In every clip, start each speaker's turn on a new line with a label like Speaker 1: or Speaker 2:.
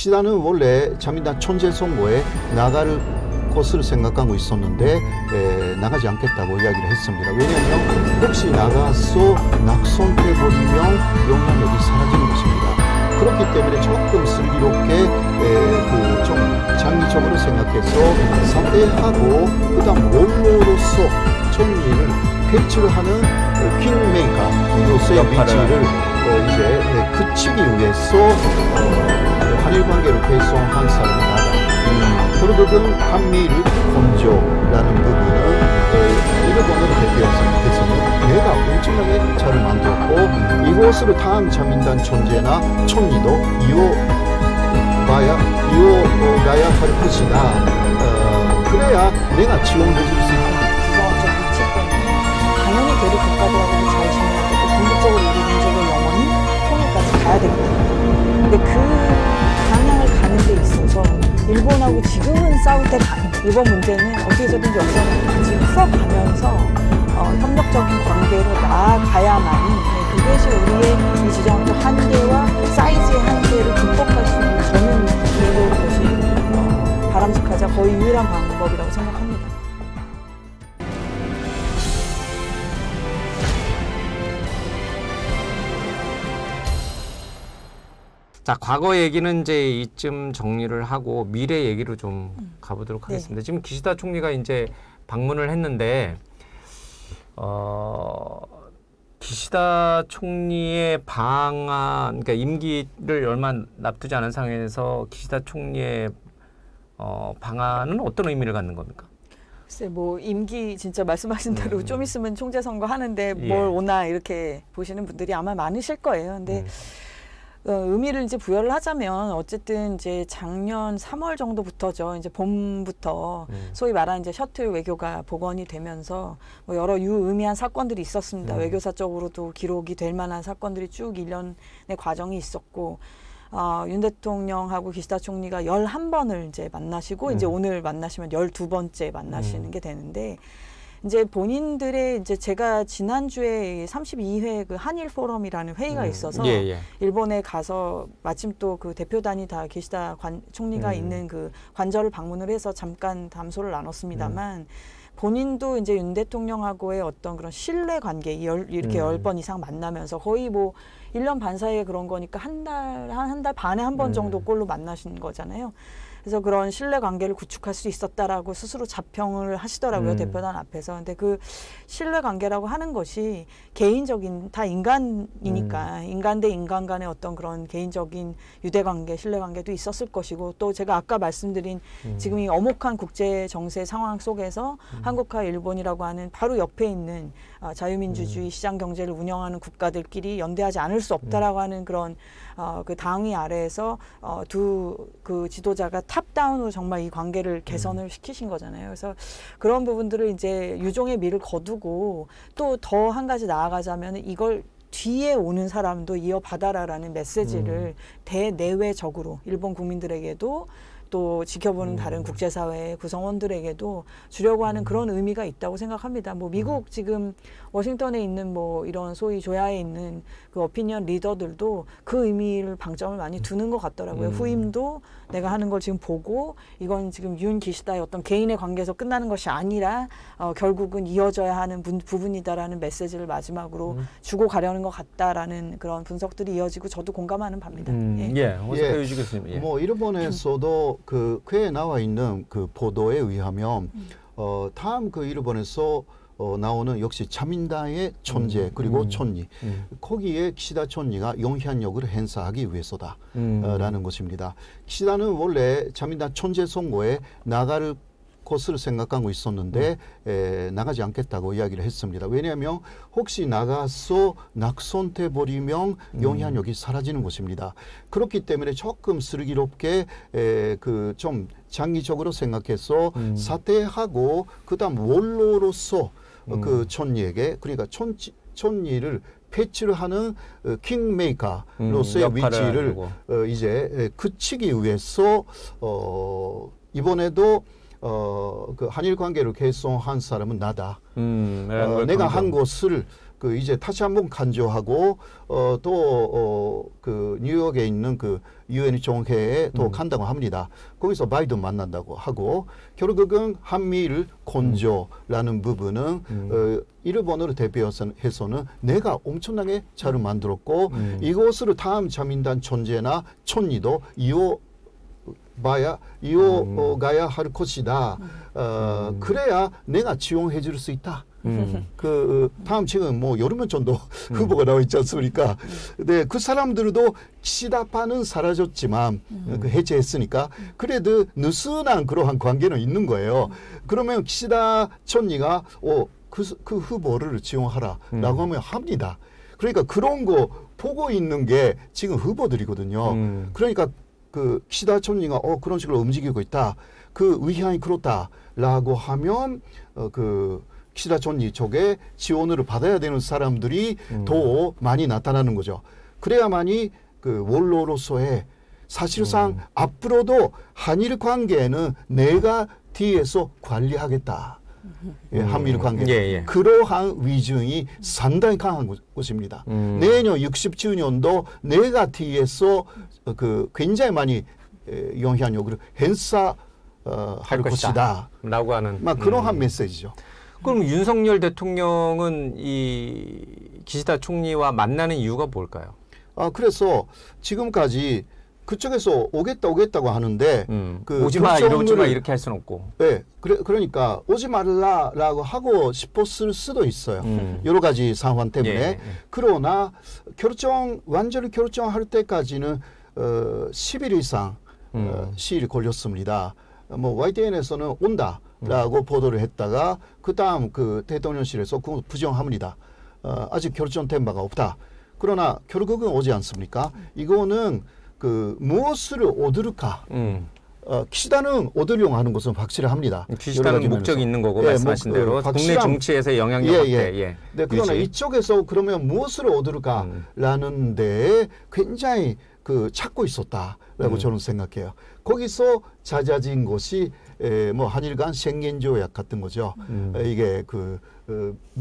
Speaker 1: 기시다는 원래 자민당 총재 선거에 나갈 것을 생각하고 있었는데 나가지 않겠다고 이야기를 했습니다. 왜냐하면 혹시 나가서 낙선해버리면 영향력이 사라지는 것입니다. 그렇기 때문에 조금 슬기롭게 좀 장기적으로 생각해서 사퇴하고 그다음 원로로서 총리를 배치를 하는 킹메이커로서의 위치를 이제 그치기 위해서 한일 관계를 개선한 사람이 나다. 결국은 한미일 건조라는 부분은 일본을 대표해서 생각했습니다. 내가 엄청나게 잘 만들었고 이것으로 다음 자민당 존재나 총리도 이어가야 할 것이다. 그래야 내가 지원해줄 수 있다.
Speaker 2: 지정학적 위치 때문에 당연히 대륙 국가들하고도 잘 지내야 되고 궁극적으로 우리 민족의 영원히 통일까지 가야 되거든요. 근데 그 방향을 가는 데 있어서 일본하고 지금은 싸울 때가 아니고 일본 문제는 어떻게든지 여기서는 같이 풀어가면서 협력적인 관계로 나아가야만이 그것이 우리의 이 지정학적 한계와 사이즈의 한계를 극복할 수 있는 저는 그것이 바람직하자 거의 유일한 방법이라고 생각합니다.
Speaker 3: 자, 과거 얘기는 이제 이쯤 정리를 하고 미래 얘기로 좀 가보도록 하겠습니다.
Speaker 2: 네.
Speaker 3: 지금 기시다 총리가 이제 방문을 했는데 기시다 총리의 방안, 그러니까 임기를 얼마 남지 않은 상황에서 기시다 총리의 방안은 어떤 의미를 갖는 겁니까?
Speaker 2: 글쎄 뭐 임기 진짜 말씀하신 대로 좀 있으면 총재 선거 하는데 뭘 오나 이렇게 보시는 분들이 아마 많으실 거예요. 근데 의미를 이제 부여를 하자면 어쨌든 이제 작년 3월 정도부터죠. 이제 봄부터 소위 말하는 이제 셔틀 외교가 복원이 되면서 뭐 여러 유의미한 사건들이 있었습니다. 외교사적으로도 기록이 될 만한 사건들이 쭉 일련의 과정이 있었고 윤 대통령하고 기시다 총리가 11번을 이제 만나시고 이제 오늘 만나시면 12번째 만나시는 게 되는데 이제 본인들의 이제 제가 지난주에 32회 그 한일 포럼이라는 회의가 있어서 일본에 가서 마침 또 그 대표단이 다 기시다 총리가 있는 그 관저를 방문을 해서 잠깐 담소를 나눴습니다만 본인도 이제 윤 대통령하고의 어떤 그런 신뢰 관계 이렇게 10번 이상 만나면서 거의 뭐 1년 반 사이에 그런 거니까 한 달 반에 한 번 정도 꼴로 만나신 거잖아요. 그래서 그런 신뢰 관계를 구축할 수 있었다라고 스스로 자평을 하시더라고요. 대표단 앞에서. 근데 그 신뢰 관계라고 하는 것이 개인적인, 다 인간이니까 인간 대 인간 간의 어떤 그런 개인적인 유대 관계, 신뢰 관계도 있었을 것이고 또 제가 아까 말씀드린 지금 이 엄혹한 국제 정세 상황 속에서 한국과 일본이라고 하는 바로 옆에 있는 자유민주주의 시장 경제를 운영하는 국가들끼리 연대하지 않을 수 없다라고 하는 그런 그 당위 아래에서 두 그 지도자가 탑다운으로 정말 이 관계를 개선을 시키신 거잖아요. 그래서 그런 부분들을 이제 유종의 미를 거두고 또 더 한 가지 나아가자면 이걸 뒤에 오는 사람도 이어받아라라는 메시지를 대내외적으로 일본 국민들에게도 또 지켜보는 다른 국제사회의 구성원들에게도 주려고 하는 그런 의미가 있다고 생각합니다. 뭐 미국 지금 워싱턴에 있는 뭐 이런 소위 조야에 있는 그 오피니언 리더들도 그 의미를 방점을 많이 두는 것 같더라고요. 후임도 내가 하는 걸 지금 보고 이건 지금 윤 기시다의 어떤 개인의 관계에서 끝나는 것이 아니라 결국은 이어져야 하는 부분이다라는 메시지를 마지막으로 주고 가려는 것 같다라는 그런 분석들이 이어지고 저도 공감하는 바입니다.
Speaker 3: 오스카유지 교수님.
Speaker 1: 뭐 일본에서도 그 쾌에 나와 있는 그 보도에 의하면 다음 그 일본에서 나오는 역시 자민당의 존재 그리고 총리 거기에 기시다 총리가 영향력을 행사하기 위해서다 라는 것입니다. 기시다는 원래 자민당 총재 선거에 나갈 것을 생각하고 있었는데 나가지 않겠다고 이야기를 했습니다. 왜냐하면 혹시 나가서 낙선돼 버리면 영향력이 사라지는 것입니다. 그렇기 때문에 조금 슬기롭게 그 좀 장기적으로 생각해서 사퇴하고 그다음 원로로서 그 총리에게 그러니까 총리를 배치를 하는 킹메이커로서의 위치를 이제 그치기 위해서 이번에도 그 한일 관계를 개선한 사람은 나다. 내가 한 것을 그 이제 다시 한번 간주하고 또 그 뉴욕에 있는 그 유엔 총회에 또 간다고 합니다. 거기서 바이든 만난다고 하고 결국은 한미일 건조라는 부분은 일본으로 대비해서는 내가 엄청나게 잘 만들었고 이것으로 다음 자민당 존재나 촌리도 이어가야 할 것이다. 그래야 내가 지원해 줄 수 있다. 그 다음 지금 뭐 여름은 전도 후보가 나와 있지 않습니까? 네, 그 사람들도 키시다파는 사라졌지만 그 해체했으니까 그래도 느슨한 그러한 관계는 있는 거예요. 그러면 키시다 촌리가 그 후보를 지원하라라고 하면 합니다. 그러니까 그런 거 보고 있는 게 지금 후보들이거든요. 그러니까 그 키시다 촌리가 그런 식으로 움직이고 있다. 그 의향이 그렇다라고 하면 그 키시다 촌리 쪽에 지원을 받아야 되는 사람들이 더 많이 나타나는 거죠. 그래야만이 그 원로로서의 사실상 앞으로도 한일 관계는 내가 뒤에서 관리하겠다. 한미일 관계 그러한 위증이 상당히 강한 것입니다. 내년 60주년도 내가 뒤에서 그 굉장히 많이 영향력을 행사할 것이다.
Speaker 3: 라고 하는
Speaker 1: 그러한 메시지죠.
Speaker 3: 그럼 윤석열 대통령은 이 기시다 총리와 만나는 이유가 뭘까요?
Speaker 1: 그래서 지금까지 그쪽에서 오겠다고 하는데
Speaker 3: 오지 마 이러지 마 이렇게 할 수는 없고.
Speaker 1: 네, 그러니까 오지 말라라고 하고 싶었을 수도 있어요. 여러 가지 상황 때문에. 그러나 완전히 결정할 때까지는 10일 이상 시일이 걸렸습니다. 뭐 YTN에서는 온다라고 보도를 했다가 그다음 그 대통령실에서 그거 부정합니다. 아직 결정된 바가 없다. 그러나 결국은 오지 않습니까? 이거는 그 무엇을 얻을까? 키시다는 얻으려고 하는 것은 확실합니다.
Speaker 3: 키시다는 목적이 있는 거고 말씀하신 대로 국내 정치에서 영향력 확대.
Speaker 1: 네, 그러나 이쪽에서 그러면 무엇을 얻을까라는 데 굉장히 그 찾고 있었다라고 저는 생각해요. 거기서 찾아진 것이 뭐 한일 간 schengen 조약 같은 거죠. 이게 그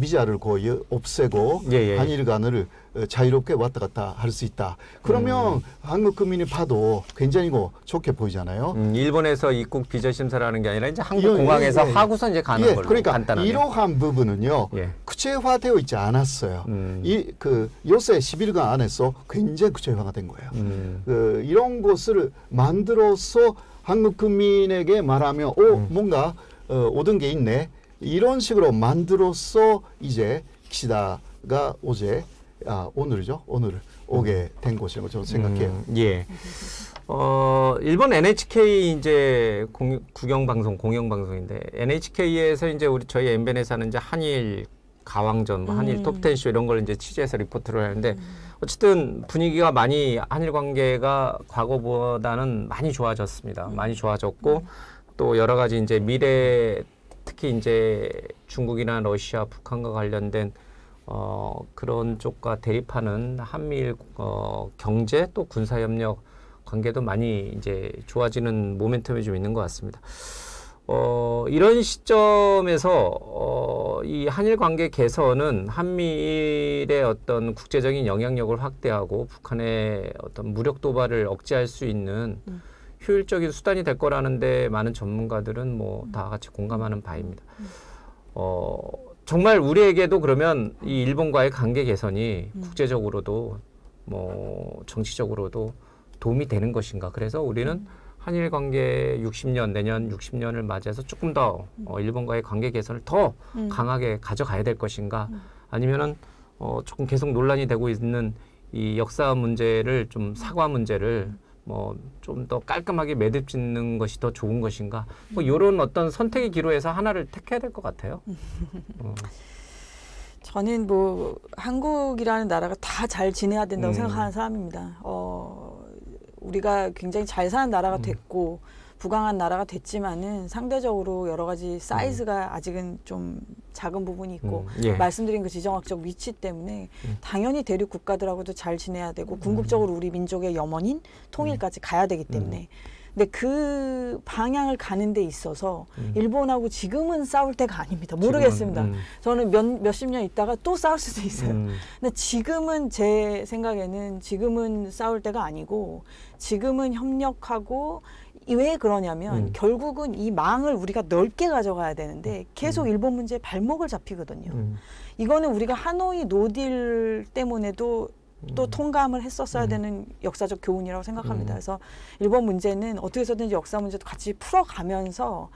Speaker 1: 비자를 거의 없애고 한일 간을 자유롭게 왔다 갔다 할 수 있다. 그러면 한국 국민이 봐도 굉장히 좋게 보이잖아요.
Speaker 3: 일본에서 입국 비자 심사를 하는 게 아니라 이제 한국 공항에서 하고서 이제 가는 걸로
Speaker 1: 그러니까
Speaker 3: 간단하게.
Speaker 1: 이러한 부분은요. 구체화되어 있지 않았어요. 요새 10일간 안에서 굉장히 구체화가 된 거예요. 이런 것을 만들어서 한국 국민에게 말하면 뭔가 얻은 게 있네. 이런 식으로 만들어서 이제 키시다가 오늘이죠. 오늘 오게 된 것이라고 저는 생각해요.
Speaker 3: 일본 NHK 이제 공영방송인데 NHK에서 이제 저희 MBN에서 하는 이제 한일 가왕전, 한일 톱10쇼 이런 걸 이제 취재해서 리포트를 하는데 어쨌든 분위기가 많이 한일 관계가 과거보다는 많이 좋아졌습니다. 많이 좋아졌고 또 여러 가지 이제 미래 특히 이제 중국이나 러시아, 북한과 관련된 그런 쪽과 대립하는 한미일 경제 또 군사 협력 관계도 많이 이제 좋아지는 모멘텀이 좀 있는 것 같습니다. 이런 시점에서 이 한일 관계 개선은 한미일의 어떤 국제적인 영향력을 확대하고 북한의 어떤 무력 도발을 억제할 수 있는 효율적인 수단이 될 거라는데 많은 전문가들은 뭐 다 같이 공감하는 바입니다. 정말 우리에게도 그러면 이 일본과의 관계 개선이 국제적으로도 뭐 정치적으로도 도움이 되는 것인가? 그래서 우리는 한일 관계 60년, 내년 60년을 맞이해서 조금 더 일본과의 관계 개선을 더 강하게 가져가야 될 것인가? 아니면은 조금 계속 논란이 되고 있는 이 역사 문제를 좀 사과 문제를 뭐 좀 더 깔끔하게 매듭짓는 것이 더 좋은 것인가? 뭐 이런 어떤 선택의 기로에서 하나를 택해야 될 것 같아요.
Speaker 2: 저는 뭐 한국이라는 나라가 다 잘 지내야 된다고 생각하는 사람입니다. 우리가 굉장히 잘 사는 나라가 됐고 부강한 나라가 됐지만은 상대적으로 여러 가지 사이즈가 아직은 좀 작은 부분이 있고 말씀드린 그 지정학적 위치 때문에 당연히 대륙 국가들하고도 잘 지내야 되고 궁극적으로 우리 민족의 염원인 통일까지 가야 되기 때문에 근데 그 방향을 가는 데 있어서 일본하고 지금은 싸울 때가 아닙니다. 모르겠습니다. 저는 몇십 년 있다가 또 싸울 수도 있어요. 근데 지금은 제 생각에는 지금은 싸울 때가 아니고 지금은 협력하고 왜 그러냐면 결국은 이 망을 우리가 넓게 가져가야 되는데 계속 일본 문제에 발목을 잡히거든요. 이거는 우리가 하노이 노딜 때문에도 또 통감을 했었어야 되는 역사적 교훈이라고 생각합니다. 그래서 일본 문제는 어떻게 해서든지 역사 문제도 같이 풀어가면서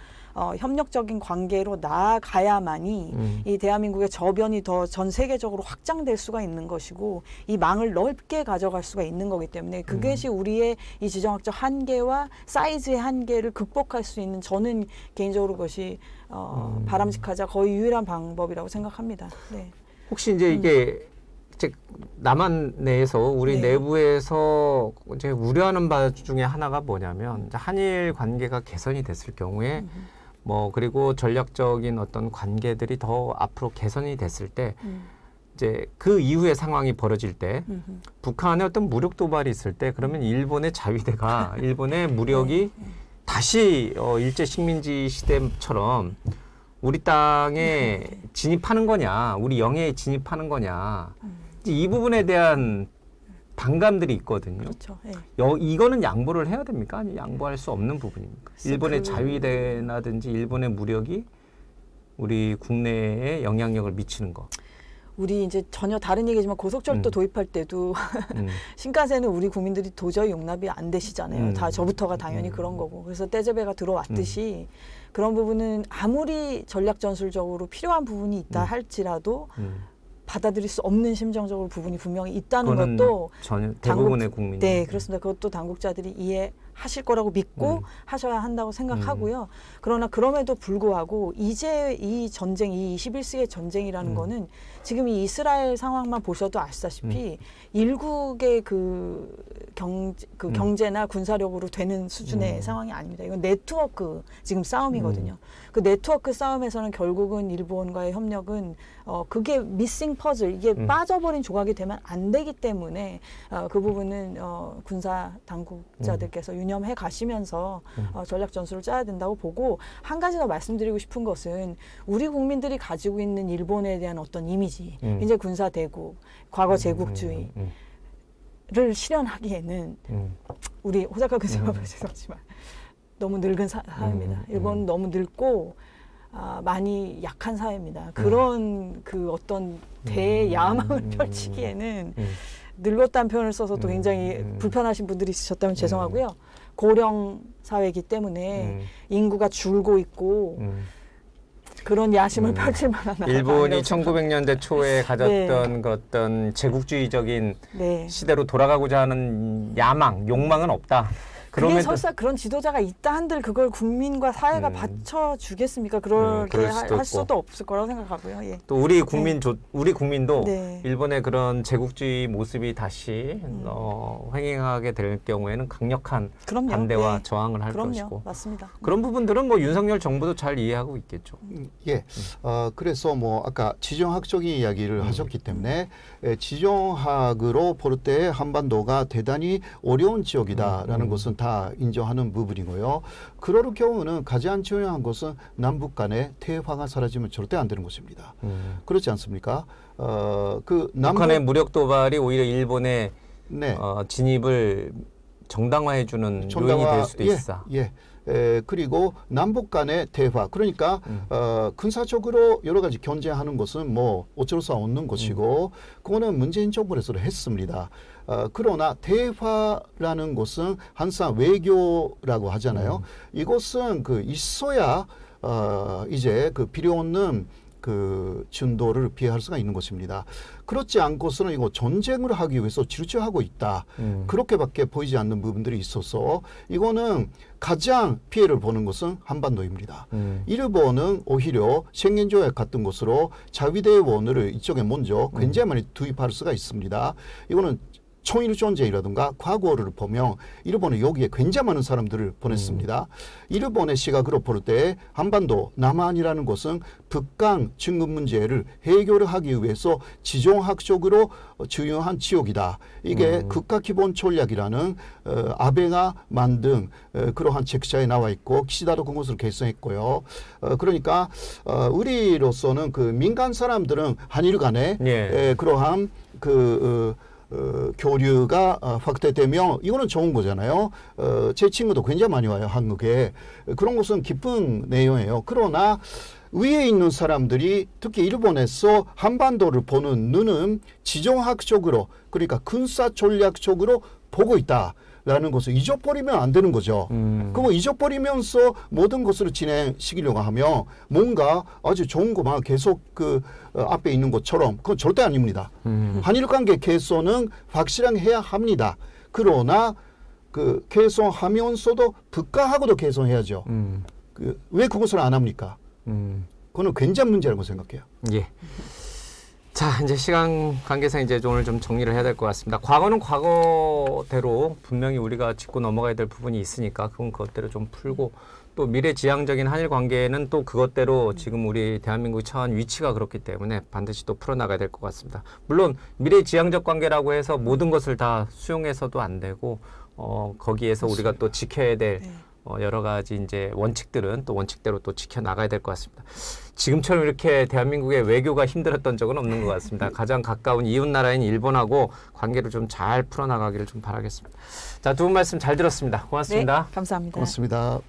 Speaker 2: 협력적인 관계로 나아가야만이 이 대한민국의 저변이 더 전 세계적으로 확장될 수가 있는 것이고 이 망을 넓게 가져갈 수가 있는 거기 때문에 그것이 우리의 이 지정학적 한계와 사이즈의 한계를 극복할 수 있는 저는 개인적으로 그것이 바람직하자 거의 유일한 방법이라고 생각합니다. 네.
Speaker 3: 혹시 이제 이게 즉 남한 내에서 우리
Speaker 2: 네.
Speaker 3: 내부에서 이제 우려하는 바 중에 하나가 뭐냐면 이제 한일 관계가 개선이 됐을 경우에 뭐 그리고 전략적인 어떤 관계들이 더 앞으로 개선이 됐을 때 이제 그 이후의 상황이 벌어질 때 북한의 어떤 무력 도발이 있을 때 그러면 일본의 자위대가 일본의 무력이 다시 일제 식민지 시대처럼 우리 땅에 진입하는 거냐, 우리 영해에 진입하는 거냐. 이 부분에 대한 반감들이 있거든요.
Speaker 2: 그렇죠. 네.
Speaker 3: 이거는 양보를 해야 됩니까? 아니 양보할 수 없는 부분입니까? 일본의 자위대나든지 일본의 무력이 우리 국내에 영향력을 미치는 거.
Speaker 2: 우리 이제 전혀 다른 얘기지만 고속철도 도입할 때도 신칸센은 우리 국민들이 도저히 용납이 안 되시잖아요. 다 저부터가 당연히 그런 거고. 그래서 떼제베가 들어왔듯이 그런 부분은 아무리 전략 전술적으로 필요한 부분이 있다 할지라도 받아들일 수 없는 심정적으로 부분이 분명히 있다는 것도
Speaker 3: 전혀 대부분의 국민.
Speaker 2: 네, 그렇습니다. 그것도 당국자들이 이해하실 거라고 믿고 하셔야 한다고 생각하고요. 그러나 그럼에도 불구하고 이제 이 전쟁, 이 21세기의 전쟁이라는 거는 지금 이 이스라엘 상황만 보셔도 아시다시피 일국의 그 경제나 군사력으로 되는 수준의 상황이 아닙니다. 이건 네트워크 지금 싸움이거든요. 그 네트워크 싸움에서는 결국은 일본과의 협력은 그게 미싱 퍼즐, 이게 빠져버린 조각이 되면 안 되기 때문에 그 부분은 군사 당국자들께서 유념해 가시면서 전략 전술을 짜야 된다고 보고 한 가지 더 말씀드리고 싶은 것은 우리 국민들이 가지고 있는 일본에 대한 어떤 이미지, 이제 군사 대국, 과거 제국주의 를 실현하기에는 우리 호사카 교수가 죄송하지만 너무 늙은 사회입니다. 일본은 너무 늙고 많이 약한 사회입니다. 그런 그 어떤 대야망을 펼치기에는 늙었다는 표현을 써서 또 굉장히 불편하신 분들이 있으셨다면 죄송하고요. 고령 사회이기 때문에 인구가 줄고 있고 그런 야심을 펼칠 만한
Speaker 3: 일본이 1900년대 초에 가졌던 그 어떤 제국주의적인 시대로 돌아가고자 하는 야망, 욕망은 없다.
Speaker 2: 그게 설사 그런 지도자가 있다 한들 그걸 국민과 사회가 받쳐주겠습니까? 그렇게 할 수도 없을 거라고 생각하고요. 예.
Speaker 3: 또 우리 국민도 일본의 그런 제국주의 모습이 다시 횡행하게 될 경우에는 강력한 반대와 저항을 할 것이고.
Speaker 2: 맞습니다.
Speaker 3: 그런 부분들은 뭐 윤석열 정부도 잘 이해하고 있겠죠.
Speaker 1: 예. 그래서 뭐 아까 지정학적인 이야기를 하셨기 때문에 지정학으로 볼 때 한반도가 대단히 어려운 지역이다라는 것은 다 인정하는 부분이고요. 그럴 경우는 가장 중요한 것은 남북 간의 대화가 사라지면 절대 안 되는 것입니다. 그렇지 않습니까?
Speaker 3: 북한의 무력 도발이 오히려 일본의 진입을 정당화해주는 요인이 될 수도 있어.
Speaker 1: 그리고 남북 간의 대화, 그러니까 군사적으로 여러 가지 견제하는 것은 뭐 어쩔 수 없는 것이고 그거는 문재인 정부에서 했습니다. 그러나 대화라는 것은 항상 외교라고 하잖아요. 이것은 있어야 이제 필요 없는 진도를 피할 수가 있는 것입니다. 그렇지 않고서는 이거 전쟁을 하기 위해서 질주하고 있다. 그렇게밖에 보이지 않는 부분들이 있어서 이거는 가장 피해를 보는 것은 한반도입니다. 일본은 오히려 셴겐조약 같은 것으로 자위대원을 이쪽에 먼저 굉장히 많이 투입할 수가 있습니다. 이거는 총일 존재이라든가 과거를 보면 일본은 여기에 굉장히 많은 사람들을 보냈습니다. 일본의 시각으로 볼 때 한반도 남한이라는 곳은 북강 증급 문제를 해결을 하기 위해서 지정학적으로 중요한 지역이다. 이게 국가 기본 전략이라는 아베가 만든 그러한 책자에 나와 있고 기시다도 그것을 결성했고요. 그러니까 우리로서는 그 민간 사람들은 한일 간에 그러한 교류가 확대되면 이거는 좋은 거잖아요. 제 친구도 굉장히 많이 와요, 한국에. 그런 것은 기쁜 내용이에요. 그러나 위에 있는 사람들이 특히 일본에서 한반도를 보는 눈은 지정학적으로 그러니까 군사 전략적으로 보고 있다라는 것을 잊어버리면 안 되는 거죠. 그거 잊어버리면서 모든 것을 진행시키려고 하면 뭔가 아주 좋은 것만 계속 그 앞에 있는 것처럼 그건 절대 아닙니다. 한일 관계 개선은 확실하게 해야 합니다. 그러나 그 개선하면서도 북한하고도 개선해야죠. 왜 그것을 안 합니까? 그거는 굉장히 문제라고 생각해요.
Speaker 3: 예. 자, 이제 시간 관계상 이제 오늘 좀 정리를 해야 될 것 같습니다. 과거는 과거대로 분명히 우리가 짚고 넘어가야 될 부분이 있으니까 그건 그것대로 좀 풀고 또 미래지향적인 한일 관계는 또 그것대로 지금 우리 대한민국이 처한 위치가 그렇기 때문에 반드시 또 풀어나가야 될 것 같습니다. 물론 미래지향적 관계라고 해서 모든 것을 다 수용해서도 안 되고 거기에서 우리가 또 지켜야 될 여러 가지 이제 원칙들은 또 원칙대로 또 지켜나가야 될 것 같습니다. 지금처럼 이렇게 대한민국의 외교가 힘들었던 적은 없는 것 같습니다. 가장 가까운 이웃 나라인 일본하고 관계를 좀 잘 풀어나가기를 좀 바라겠습니다. 자, 두 분 말씀 잘 들었습니다. 고맙습니다.
Speaker 2: 네, 감사합니다.
Speaker 1: 고맙습니다.